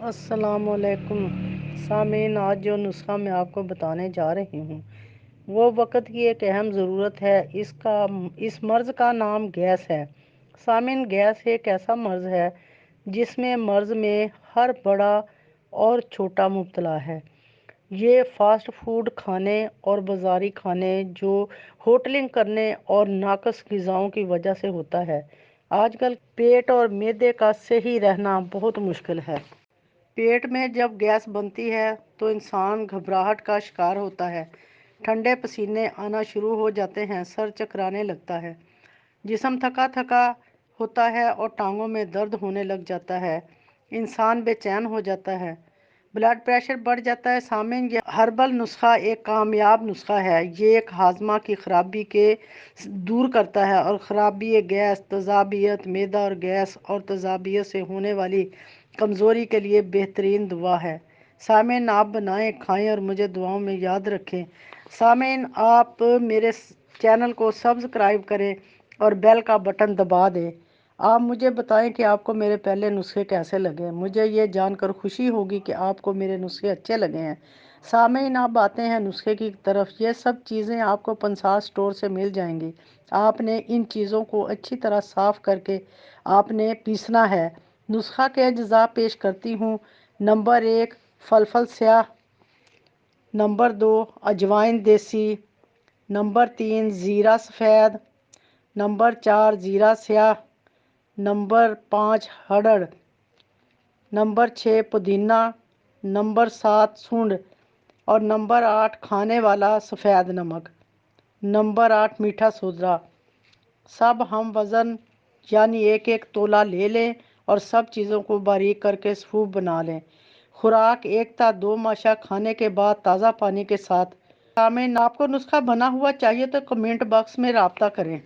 السلام علیکم سامعین، آج جو نسخہ میں آپ کو بتانے جا رہی ہوں وہ وقت کی ایک اہم ضرورت ہے۔ اس مرض کا نام گیس ہے۔ سامعین، گیس ایک ایسا مرض ہے جس میں مرض میں ہر بڑا اور چھوٹا مبتلا ہے۔ یہ فاسٹ فوڈ کھانے اور بازاری کھانے جو ہوٹلنگ کرنے اور ناقص غذاؤں کی وجہ سے ہوتا ہے۔ آج کل پیٹ اور معدے کا صحیح رہنا بہت مشکل ہے۔ پیٹ میں جب گیس بنتی ہے تو انسان گھبراہٹ کا شکار ہوتا ہے، ٹھنڈے پسینے آنا شروع ہو جاتے ہیں، سر چکرانے لگتا ہے، جسم تھکا تھکا ہوتا ہے اور ٹانگوں میں درد ہونے لگ جاتا ہے، انسان بے چین ہو جاتا ہے، بلڈ پریشر بڑھ جاتا ہے۔ سامعین، یہ ہربل نسخہ ایک کامیاب نسخہ ہے۔ یہ ایک ہاضمہ کی خرابی کے دور کرتا ہے اور خرابی گیس، تیزابیت، معدہ اور گیس اور تیزابیت سے ہونے والی کمزوری کے لیے بہترین دوا ہے۔ سامعین، آپ بنائیں، کھائیں اور مجھے دعاؤں میں یاد رکھیں۔ سامعین، آپ میرے چینل کو سبسکرائب کریں اور بیل کا بٹن دبا دیں۔ آپ مجھے بتائیں کہ آپ کو میرے پہلے نسخے کیسے لگے۔ مجھے یہ جان کر خوشی ہوگی کہ آپ کو میرے نسخے اچھے لگے ہیں۔ سامعین، آپ آتے ہیں نسخے کی طرف۔ یہ سب چیزیں آپ کو پنساس اسٹور سے مل جائیں گی۔ آپ نے ان چیزوں کو اچھی طرح صاف کر کے آپ نے پیسنا ہے۔ نسخہ کے اجزاء پیش کرتی ہوں۔ نمبر 1 فلفل سیاہ، نمبر 2 اجوائن دیسی، نمبر 3 زیرہ سفید، نمبر 4 زیرہ سیاہ، نمبر 5 ہڑڑ، نمبر 6 پودینہ، نمبر 7 سونڈ اور نمبر 8 کھانے والا سفید نمک، نمبر 8 میٹھا سوڈا۔ سب ہم وزن یعنی ایک ایک تولہ لے لیں اور سب چیزوں کو باریک کر کے سوپ بنا لیں۔ خوراک 1 تا 2 ماشا کھانے کے بعد تازہ پانی کے ساتھ۔ سامعین، آپ کو نسخہ بنا ہوا چاہیے تو کمنٹ باکس میں رابطہ کریں۔